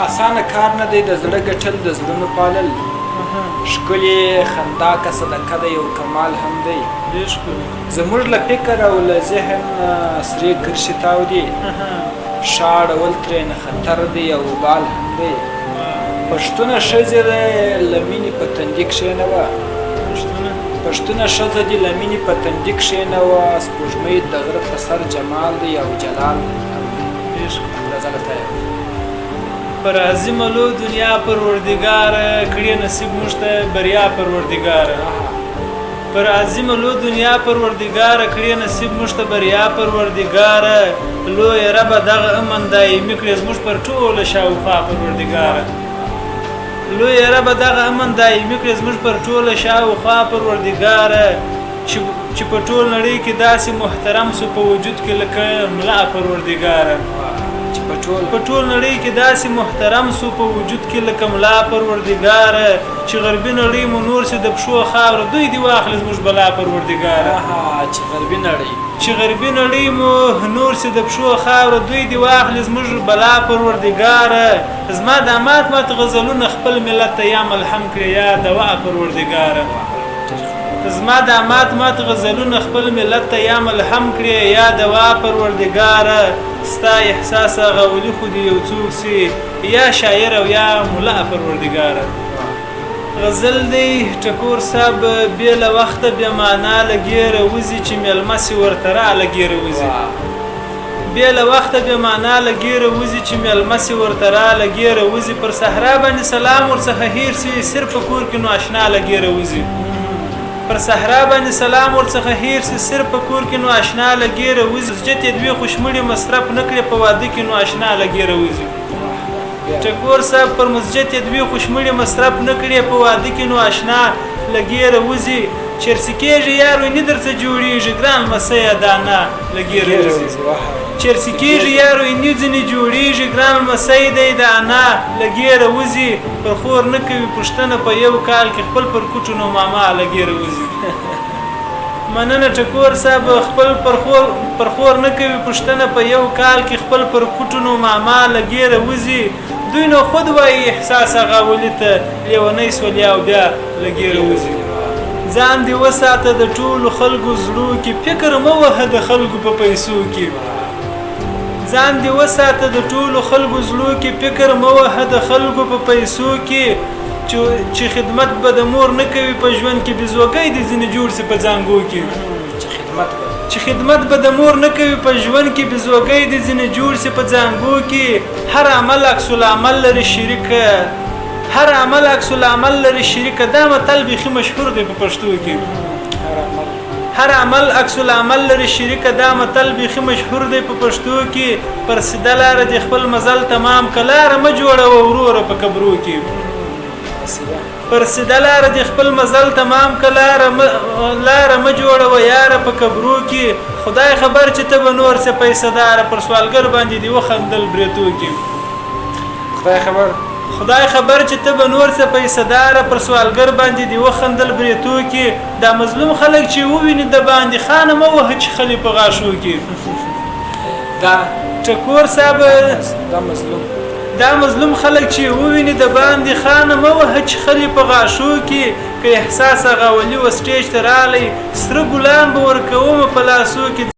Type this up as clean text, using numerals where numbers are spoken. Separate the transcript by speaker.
Speaker 1: اسانه کار نه دی د زړه ګټل د زړونو پالل ښکلې خندا که صدقه ده یو کمال هم دی زموږ له فکر او له ذهن سرې کرښې تاودي شا اړول ترېنه خطر دی او بال هم دی پښتونه ښځې له مینې په تندي کښېنوه پښتونه ښځه دې له مینې په تندي کښېنوه سپوږمۍ د غره په سر جمال دی او جلال
Speaker 2: پر عظیمه لو دنیا پروردگار کړي نصیب موږ ته بریا پروردگار پر عظیمه لو دنیا پروردگار کړي نصیب موږ ته بریا پروردگار لوی رب دغه امن دایمي کړي زموږ پر ټوله شاوخوا پروردگار لوی رب دغه امن دایمي کړي زموږ پر ټوله شاوخوا پروردگار چې په ټول نړۍ کې داسې محترم سو په وجود کې لکه ملا پروردگار په ټول نړۍ کې داسې محترم سو په وجود کې لکه ملا پروردگار چې غربي نړۍ مو نور سي د پښو خاوره دوی دی واخلي زموږ بلا پروردگار
Speaker 1: چې غربي نړۍ
Speaker 2: مو نور سي د پښو خاوره دوی دی واخلي زموږ بلا پروردگار زما دامات مات غزلونه خپل ملت ته یم الحم کړی یا دوا پروردگار زما دامات مات غزلونه خپل ملت ته یم الحم کړی یا دوا پروردگار ستا احساس غولی خودی یو څوک سي یا شاعر او یا مولا پروردگار غزل دی ټکور صاحب بې له وخته بې معنا لګیره وزي چې میلمه سي ورته را لګیره وزي بې له وخته بې معنا لګیره وزي چې میلمه سي ورته را لګیره وزي پر صحرا باندې سلام ورڅخه هیر سي صرف کور کې نو آشنا لګیره وزي پر صحرا باندې سلام ورڅخه هیر سي صرف په کور کې نو آشنا لګیره وزي جته دوی خوشمړي مصرف نکړي په واده کې نو آشنا لګیره وزي ټکور صاحب پر مسجد دوی خوشمړي مصرف نکړي په واده کې نو آشنا لګیره وزي چرسي کېږي یارو نه درڅ جوړیږي ګران مسیا دانا لګیره وزي چرسي کېږي یارو نه ځنی جوړیږي ګران مسیا دی دانا لګیره وزي پر خور نه کوي پښتنه په یو کال کې خپل پر کوټونو ماما لګیره وزي مننه ټکور صاحب خپل پر خور نه کوي پښتنه په یو کال کې خپل پر کوټونو ماما لګیره وزي دوی نو خود وای احساس غاولي ته لیونی سولیا او بیا لګیره وزي ځان دی وساته د ټولو خلکو زړو کې فکر مو وه د خلکو په پیسو کې ځان دی وساته د ټولو خلکو زړو کې فکر مو وه د خلکو په پیسو کې چې خدمت به د مور نه کوي په ژوند کې بزوګۍ دي ځینې جوړ سي په ځانګو کې چې خدمت به د مور نه کوي په ژوند کې بزوګۍ دي ځینې جوړ سي په ځانګو کې هر عمل عکس العمل لري شریک هر عمل عکس العمل لري شریک دا متل بیخي مشهور دی په پښتو کې هر عمل عکس العمل لري شریک دا متل بیخي مشهور دی په پښتو کې پر سیده لار د خپل مزل تمام کلار م جوړه وروره په قبرو کې پر سیده لار د خپل مزل تمام کلار م جوړه و یار په قبرو کې خدای خبر چې ته به نور څه پیسې دار پر سوالګر باندې دی وخندل بریتو کې خدای خبر چې ته به نور څه پیسې دار پر سوالګر باندې دی وخندل بریتو کې دا مظلوم خلک چې وویني د باندې خانه مو وه چې خلی په غاشو کې دا ټکور صاحب دا مظلوم خلک چې وویني د باندې خانه مو وه چې خلی په غاشو کې که احساس غاولي و سټیج ته رالی سره ګلان به ورکوم په لاسو کې